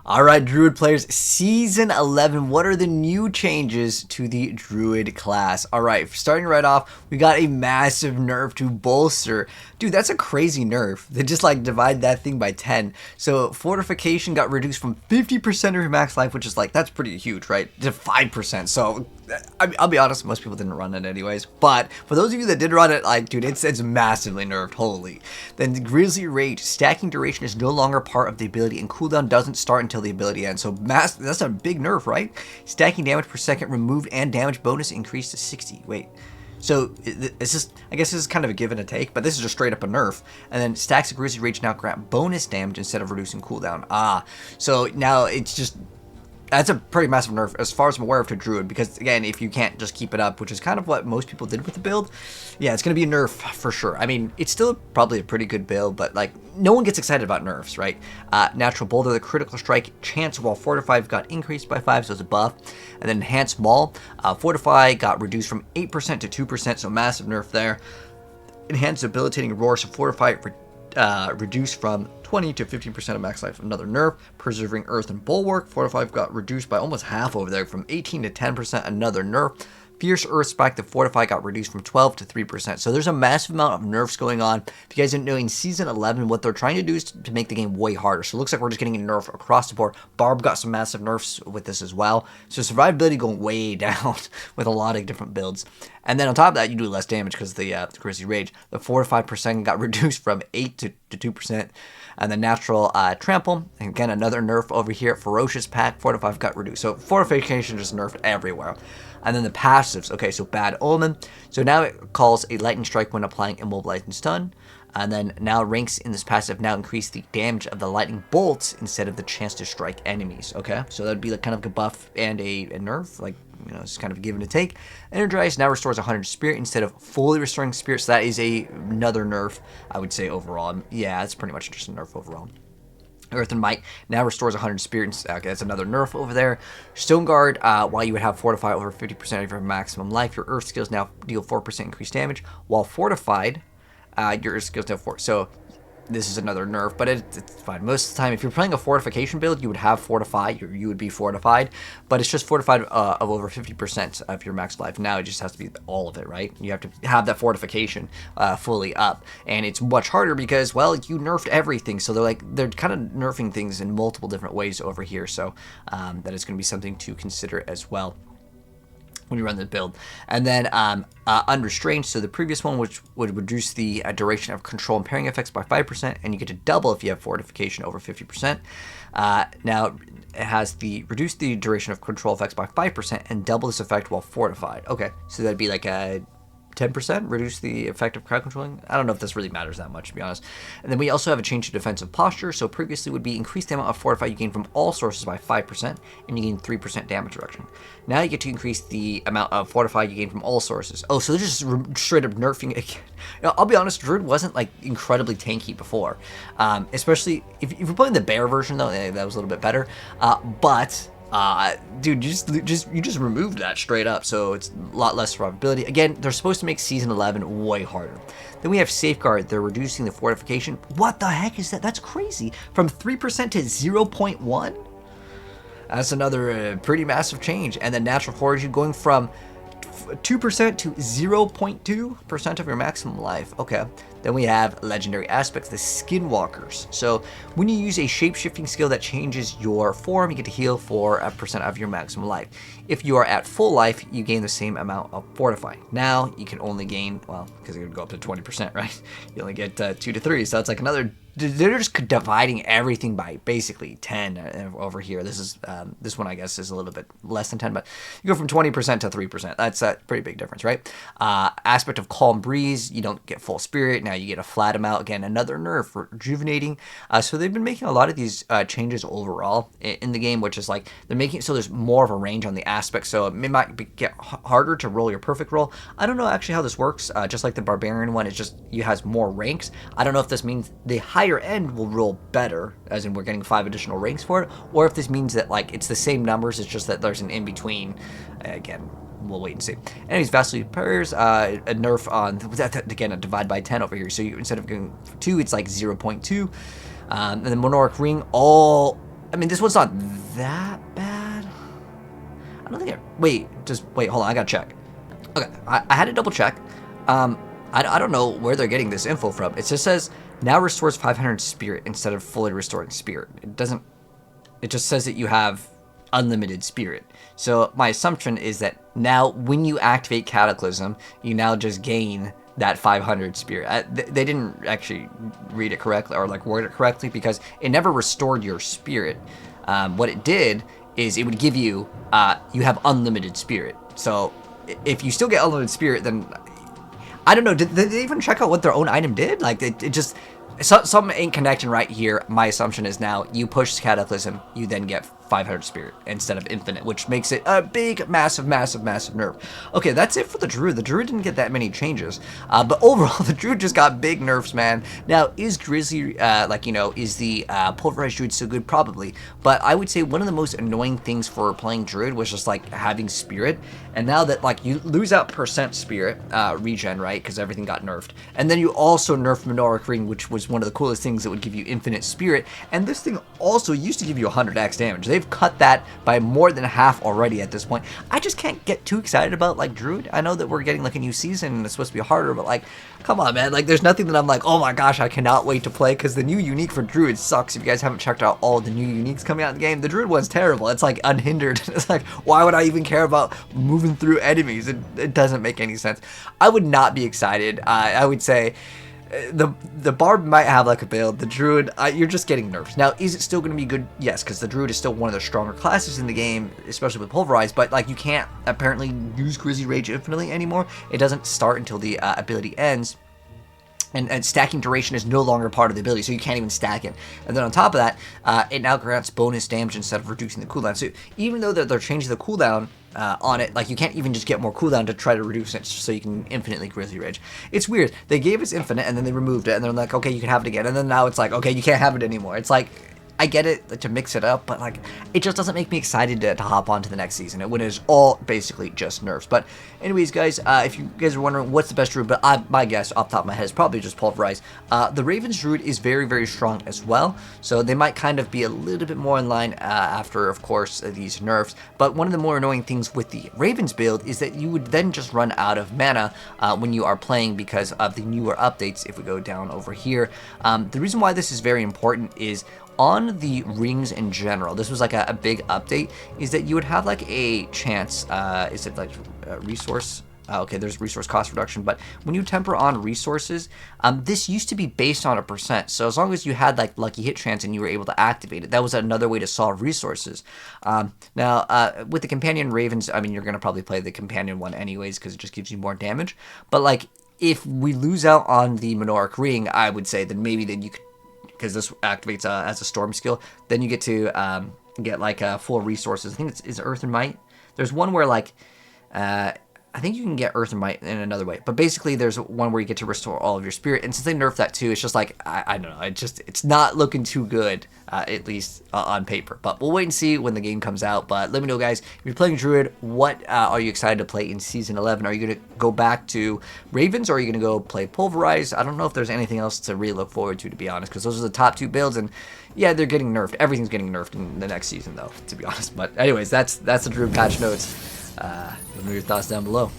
All right, Druid players, Season 11, what are the new changes to the Druid class? All right, starting right off, we got a massive nerf to Bolster. Dude, that's a crazy nerf. They just like divide that thing by 10. So Fortification got reduced from 50% of your max life, which is like, that's pretty huge, right? To 5%. So I'll be honest, most people didn't run it anyways. But for those of you that did run it, like, dude, it's massively nerfed, holy. Then Grizzly Rage, stacking duration is no longer part of the ability and cooldown doesn't start until the ability ends. So that's a big nerf, right? Stacking damage per second removed and damage bonus increased to 60. Wait. So it's just, I guess this is kind of a give and a take, but this is just straight up a nerf. And then stacks of Grizzly Rage now grant bonus damage instead of reducing cooldown. So now it's just, that's a pretty massive nerf as far as I'm aware of to Druid, because again, if you can't just keep it up, which is kind of what most people did with the build, yeah, it's going to be a nerf for sure. I mean, it's still probably a pretty good build, but like, no one gets excited about nerfs, right? Natural Boulder, the critical strike chance while Fortified got increased by 5, so it's a buff. And then Enhanced Maul, Fortify got reduced from 8% to 2%, so massive nerf there. Enhanced Debilitating Roar, so Fortify reduced from 20 to 15% of max life, another nerf. Preserving Earth and Bulwark, Fortify got reduced by almost half over there, from 18 to 10%, another nerf. Fierce Earth Spike, the Fortify got reduced from 12 to 3%. So there's a massive amount of nerfs going on. If you guys didn't know, in Season 11, what they're trying to do is to make the game way harder. So it looks like we're just getting a nerf across the board. Barb got some massive nerfs with this as well. So survivability going way down with a lot of different builds. And then on top of that, you do less damage because of the Grizzly Rage. The 4-5% got reduced from 8 to 2%. And the Natural Trample, again, another nerf over here. Ferocious Pack, 4-5 got reduced. So Fortification just nerfed everywhere. And then the passives, okay, so Bad Omen. So now it calls a Lightning Strike when applying Immobilize and Stun. And then now ranks in this passive now increase the damage of the lightning bolts instead of the chance to strike enemies, okay? So that would be like kind of a buff and a nerf, like, you know, it's kind of a give and a take. Energize now restores 100 spirit instead of fully restoring spirit, so that is another nerf, I would say, overall. Yeah, it's pretty much just a nerf overall. Earth and Might now restores 100 spirit. Okay, that's another nerf over there. Stone Guard, while you would have Fortify over 50% of your maximum life, your Earth skills now deal 4% increased damage, while Fortified, your Earth skills now 4. So this is another nerf, but it's fine. Most of the time, if you're playing a Fortification build, you would have Fortify, you would be Fortified, but it's just Fortified of over 50% of your max life. Now it just has to be all of it, right? You have to have that Fortification fully up, and it's much harder because, well, you nerfed everything, so they're kind of nerfing things in multiple different ways over here, so that is going to be something to consider as well when you run the build. And then Unrestrained, so the previous one, which would reduce the duration of control and pairing effects by 5%, and you get to double if you have Fortification over 50%. Now it has reduce the duration of control effects by 5% and double this effect while Fortified. Okay, so that'd be like a 10% reduce the effect of crowd controlling. I don't know if this really matters that much, to be honest. And then we also have a change to defensive posture. So previously would be increase the amount of Fortify you gain from all sources by 5%, and you gain 3% damage reduction. Now you get to increase the amount of Fortify you gain from all sources. Oh, so they're just straight up nerfing it. You know, I'll be honest, Druid wasn't like incredibly tanky before, especially if you're playing the bear version though. That was a little bit better, dude, you just removed that straight up, so it's a lot less survivability. Again, they're supposed to make Season 11 way harder. Then we have Safeguard. They're reducing the Fortification. What the heck is that? That's crazy. From 3% to 0.1? That's another pretty massive change. And then Natural Fortitude going from 2% to 0.2% of your maximum life. Okay. Then we have Legendary Aspects, the Skinwalkers. So when you use a shape-shifting skill that changes your form, you get to heal for a percent of your maximum life. If you are at full life, you gain the same amount of Fortify. Now you can only gain, well, because it would go up to 20%, right? You only get 2 to 3, so it's like another. They're just dividing everything by basically 10 over here. This is this one, I guess, is a little bit less than 10, but you go from 20% to 3%. That's a pretty big difference, right? Aspect of Calm Breeze, you don't get full spirit. Now you get a flat amount. Again, another nerf, rejuvenating. So they've been making a lot of these changes overall in the game, which is like they're making it so there's more of a range on the aspect. So it might get harder to roll your perfect roll. I don't know actually how this works. Just like the Barbarian one, it's just you has more ranks. I don't know if this means the higher end will roll better, as in we're getting 5 additional ranks for it, or if this means that like it's the same numbers, it's just that there's an in between. Again, we'll wait and see. Anyways, Vastly Prayers, a nerf on that again, a divide by 10 over here. So you, instead of going 2, it's like 0.2. And then Monarch Ring, all I mean, this one's not that bad. I don't think wait, hold on, I gotta check. Okay, I had to double check. I don't know where they're getting this info from. It just says, now restores 500 spirit instead of fully restoring spirit. It just says that you have unlimited spirit. So my assumption is that now when you activate Cataclysm, you now just gain that 500 spirit. They didn't actually read it correctly or like word it correctly because it never restored your spirit. What it did is it would give you, you have unlimited spirit. So if you still get unlimited spirit, then I don't know. Did they even check out what their own item did? Like it just something ain't connecting right here. My assumption is now you push Cataclysm, you then get 500 spirit instead of infinite, which makes it a big, massive nerf. Okay, that's it for the Druid. The Druid didn't get that many changes, but overall, the Druid just got big nerfs, man. Now, is Grizzly, is the Pulverized Druid still good? Probably, but I would say one of the most annoying things for playing Druid was just, like, having Spirit, and now that, like, you lose out % Spirit regen, right, because everything got nerfed, and then you also nerfed Menorach Ring, which was one of the coolest things that would give you infinite Spirit, and this thing also used to give you 100x damage. They've cut that by more than half already at this point. I just can't get too excited about like Druid. I know that we're getting like a new season and it's supposed to be harder, but like, come on, man. Like, there's nothing that I'm like, oh my gosh, I cannot wait to play, because the new unique for Druid sucks. If you guys haven't checked out all the new uniques coming out in the game, the Druid one's terrible. It's like unhindered. It's like, why would I even care about moving through enemies? It doesn't make any sense. I would not be excited. I would say the Barb might have like a build. The Druid, you're just getting nerfs. Now, is it still going to be good? Yes, because the Druid is still one of the stronger classes in the game, especially with Pulverize, but like you can't apparently use Grizzly Rage infinitely anymore. It doesn't start until the ability ends. And stacking duration is no longer part of the ability, so you can't even stack it. And then on top of that, it now grants bonus damage instead of reducing the cooldown. So even though they're changing the cooldown on it, like you can't even just get more cooldown to try to reduce it so you can infinitely Grizzly Rage. It's weird. They gave us infinite and then they removed it, and they're like, okay, you can have it again. And then now it's like, okay, you can't have it anymore. It's like, I get it to mix it up, but like it just doesn't make me excited to hop on to the next season when it's all basically just nerfs. But anyways, guys, if you guys are wondering what's the best Druid, but my guess off the top of my head is probably just Pulverize. The Ravens Druid is very, very strong as well, so they might kind of be a little bit more in line after, of course, these nerfs. But one of the more annoying things with the Ravens build is that you would then just run out of mana when you are playing because of the newer updates. If we go down over here, the reason why this is very important is on the rings in general, this was like a big update, is that you would have like a chance, is it like resource? Okay, there's resource cost reduction, but when you temper on resources, this used to be based on a %. So as long as you had like lucky hit chance and you were able to activate it, that was another way to solve resources. Now, with the companion Ravens, I mean, you're going to probably play the companion one anyways because it just gives you more damage. But like, if we lose out on the Menorach Ring, I would say that maybe then you could, because this activates as a storm skill, then you get to get like full resources. I think it's Earth and Might. There's one where like I think you can get Earth and Might in another way, but basically there's one where you get to restore all of your spirit. And since they nerfed that too, it's just like I don't know. It's not looking too good, at least on paper. But we'll wait and see when the game comes out. But let me know, guys, if you're playing Druid, what are you excited to play in Season 11? Are you going to go back to Ravens, or are you going to go play Pulverize? I don't know if there's anything else to really look forward to be honest, because those are the top 2 builds, and yeah, they're getting nerfed. Everything's getting nerfed in the next season, though, to be honest. But anyways, that's the Druid patch notes. Let me know your thoughts down below.